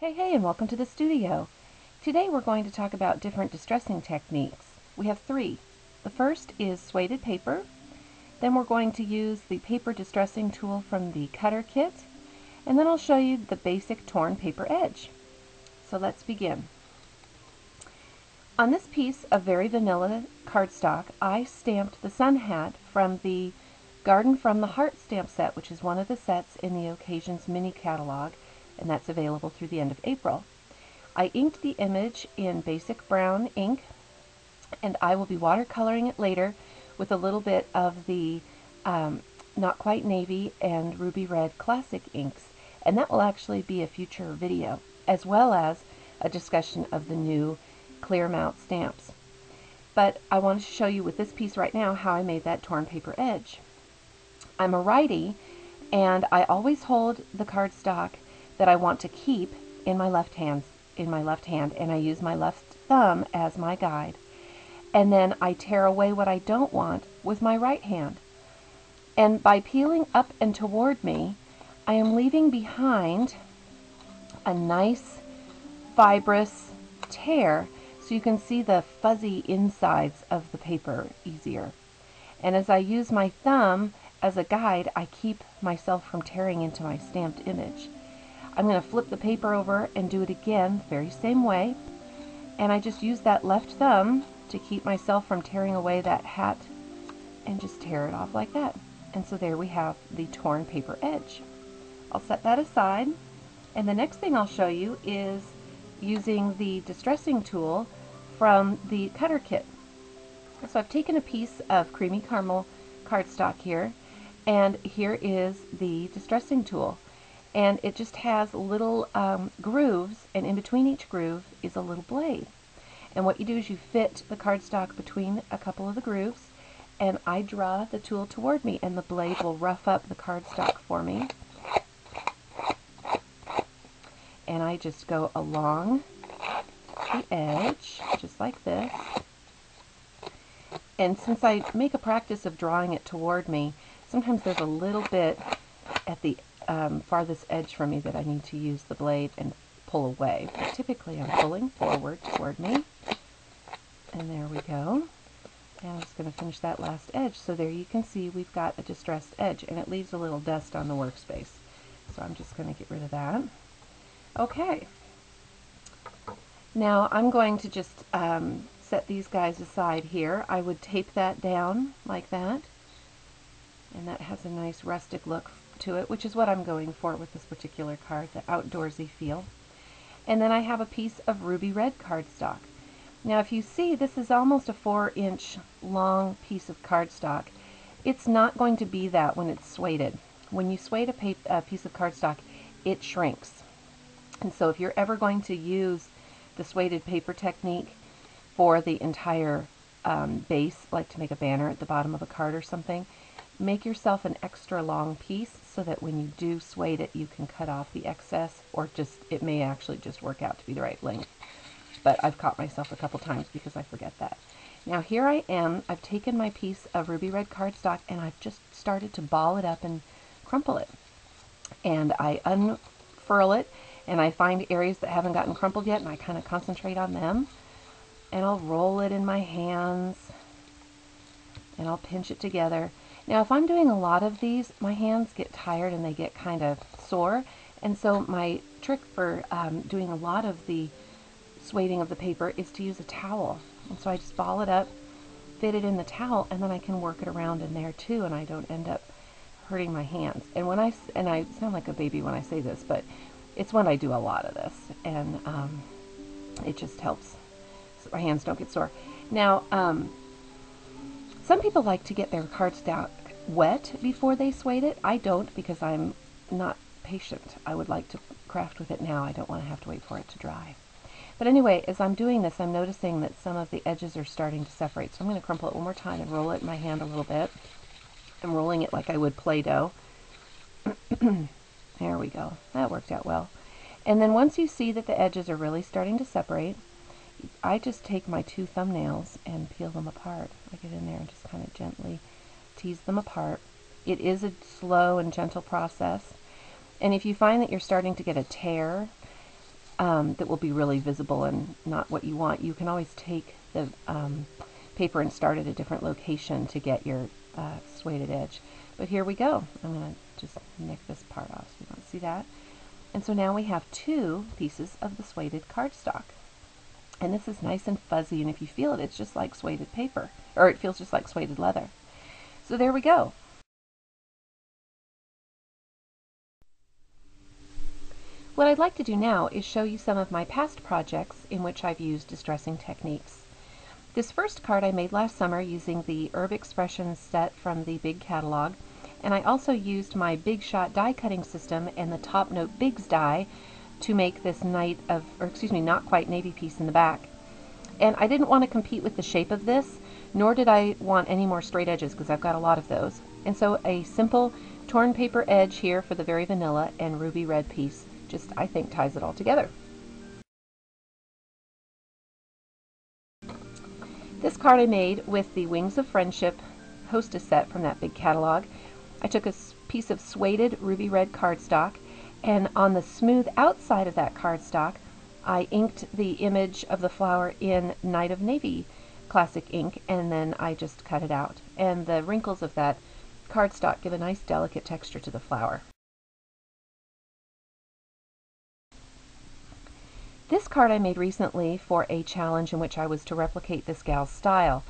Hey, and welcome to the studio. Today we're going to talk about different distressing techniques. We have three. The first is suede paper. Then we're going to use the paper distressing tool from the cutter kit. And then I'll show you the basic torn paper edge. So let's begin. On this piece of very vanilla cardstock, I stamped the sun hat from the Garden from the Heart stamp set, which is one of the sets in the Occasions mini catalog, and that's available through the end of April. I inked the image in basic brown ink, and I will be watercoloring it later with a little bit of the Not Quite Navy and Ruby Red classic inks, and that will actually be a future video, as well as a discussion of the new clear mount stamps. But I want to show you with this piece right now how I made that torn paper edge. I'm a righty, and I always hold the cardstock that I want to keep in my left hand, and I use my left thumb as my guide. And then I tear away what I don't want with my right hand. And by peeling up and toward me, I am leaving behind a nice fibrous tear so you can see the fuzzy insides of the paper easier. And as I use my thumb as a guide, I keep myself from tearing into my stamped image. I'm going to flip the paper over and do it again, very same way. And I just use that left thumb to keep myself from tearing away that hat and just tear it off like that. And so there we have the torn paper edge. I'll set that aside. And the next thing I'll show you is using the distressing tool from the cutter kit. So I've taken a piece of creamy caramel cardstock here, and here is the distressing tool. And it just has little grooves, and in between each groove is a little blade. And what you do is you fit the cardstock between a couple of the grooves, and I draw the tool toward me, and the blade will rough up the cardstock for me. And I just go along the edge, just like this. And since I make a practice of drawing it toward me, sometimes there's a little bit at the farthest edge from me that I need to use the blade and pull away. But typically I'm pulling forward toward me. And there we go. And I'm just going to finish that last edge. So there you can see we've got a distressed edge, and it leaves a little dust on the workspace. So I'm just going to get rid of that. Okay. Now I'm going to just set these guys aside here. I would tape that down like that. And that has a nice rustic look to it, which is what I'm going for with this particular card, the outdoorsy feel. And then I have a piece of ruby red cardstock. Now if you see, this is almost a 4-inch long piece of cardstock. It's not going to be that when it's sueded. When you suede a piece of cardstock, it shrinks. And so if you're ever going to use the sueded paper technique for the entire base, like to make a banner at the bottom of a card or something, make yourself an extra long piece so that when you do suede it, you can cut off the excess, or just, it may actually just work out to be the right length. But I've caught myself a couple times because I forget that. Now here I am, I've taken my piece of ruby red cardstock and I've just started to ball it up and crumple it. And I unfurl it, and I find areas that haven't gotten crumpled yet, and I kind of concentrate on them. And I'll roll it in my hands, and I'll pinch it together. Now if I'm doing a lot of these, my hands get tired and they get kind of sore, and so my trick for doing a lot of the sueding of the paper is to use a towel. And so I just ball it up, fit it in the towel, and then I can work it around in there too, and I don't end up hurting my hands. And I sound like a baby when I say this, but it's when I do a lot of this, and it just helps so my hands don't get sore. Now some people like to get their cardstock wet before they suede it. I don't, because I'm not patient. I would like to craft with it now. I don't want to have to wait for it to dry. But anyway, as I'm doing this, I'm noticing that some of the edges are starting to separate. So I'm going to crumple it one more time and roll it in my hand a little bit. I'm rolling it like I would Play-Doh. There we go. That worked out well. And then once you see that the edges are really starting to separate, I just take my two thumbnails and peel them apart. I get in there and just kind of gently tease them apart. It is a slow and gentle process. And if you find that you're starting to get a tear, that will be really visible and not what you want. You can always take the paper and start at a different location to get your sueded edge. But here we go. I'm going to just nick this part off so you don't see that. And so now we have 2 pieces of the sueded cardstock. And this is nice and fuzzy, and if you feel it, it's just like sueded paper, or it feels just like sueded leather. So there we go. What I'd like to do now is show you some of my past projects in which I've used distressing techniques. This first card I made last summer using the Herb Expressions set from the Big catalog, and I also used my Big Shot die cutting system and the Top Note Bigs die to make this not quite navy piece in the back. And I didn't want to compete with the shape of this, nor did I want any more straight edges because I've got a lot of those. And so a simple torn paper edge here for the Very Vanilla and ruby red piece just, I think, ties it all together. This card I made with the Wings of Friendship Hostess set from that Big catalog. I took a piece of sueded ruby red cardstock, and on the smooth outside of that cardstock I inked the image of the flower in Night of Navy classic ink, and then I just cut it out. And the wrinkles of that cardstock give a nice delicate texture to the flower. This card I made recently for a challenge in which I was to replicate this gal's style.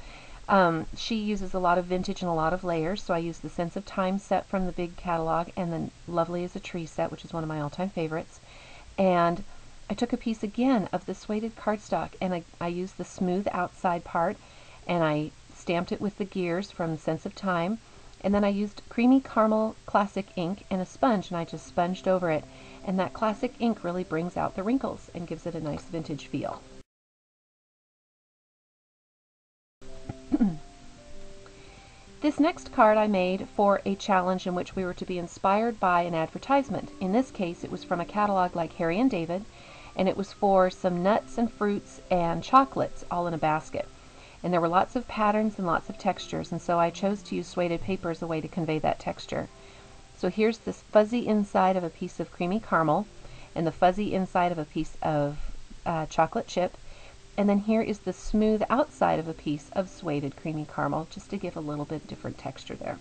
She uses a lot of vintage and a lot of layers, so I used the Sense of Time set from the Big catalog and the Lovely as a Tree set, which is one of my all-time favorites. And I took a piece again of the sueded cardstock, and I used the smooth outside part, and I stamped it with the gears from Sense of Time, and then I used creamy caramel classic ink and a sponge, and I just sponged over it, and that classic ink really brings out the wrinkles and gives it a nice vintage feel. This next card I made for a challenge in which we were to be inspired by an advertisement. In this case, it was from a catalog like Harry and David, and it was for some nuts and fruits and chocolates all in a basket. And there were lots of patterns and lots of textures, and so I chose to use sueded paper as a way to convey that texture. So here's this fuzzy inside of a piece of creamy caramel, and the fuzzy inside of a piece of chocolate chip, and then here is the smooth outside of a piece of sueded creamy caramel, just to give a little bit different texture there.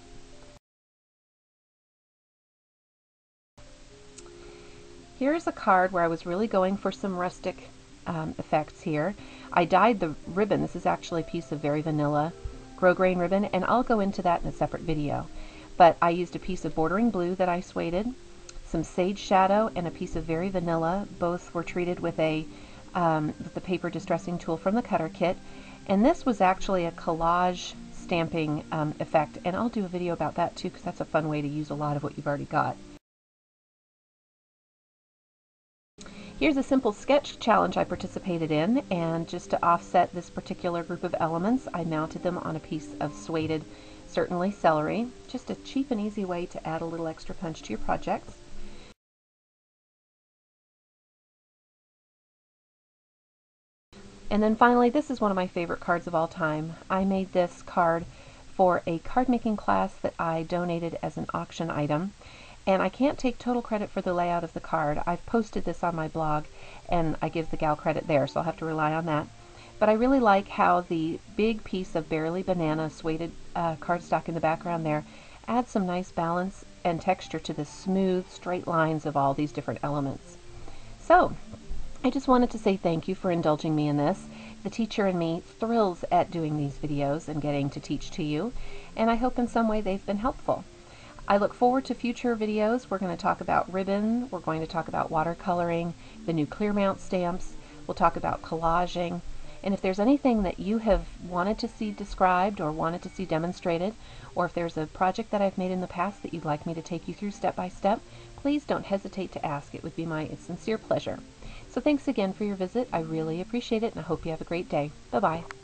Here's a card where I was really going for some rustic effects here. I dyed the ribbon. This is actually a piece of Very Vanilla grosgrain ribbon, and I'll go into that in a separate video. But I used a piece of bordering blue that I sueded, some sage shadow, and a piece of Very Vanilla. Both were treated with the paper distressing tool from the cutter kit. And this was actually a collage stamping effect, and I'll do a video about that too, because that's a fun way to use a lot of what you've already got. Here's a simple sketch challenge I participated in, and just to offset this particular group of elements, I mounted them on a piece of sueded Certainly celery. Just a cheap and easy way to add a little extra punch to your projects. And then finally, this is one of my favorite cards of all time. I made this card for a card making class that I donated as an auction item. And I can't take total credit for the layout of the card. I've posted this on my blog, and I give the gal credit there, so I'll have to rely on that. But I really like how the big piece of Barely Banana sueded cardstock in the background there adds some nice balance and texture to the smooth, straight lines of all these different elements. So, I just wanted to say thank you for indulging me in this. The teacher in me thrills at doing these videos and getting to teach to you, and I hope in some way they've been helpful. I look forward to future videos. We're going to talk about ribbon, we're going to talk about watercoloring, the new clear mount stamps, we'll talk about collaging, and if there's anything that you have wanted to see described or wanted to see demonstrated, or if there's a project that I've made in the past that you'd like me to take you through step by step, please don't hesitate to ask. It would be my sincere pleasure. So thanks again for your visit. I really appreciate it, and I hope you have a great day. Bye-bye.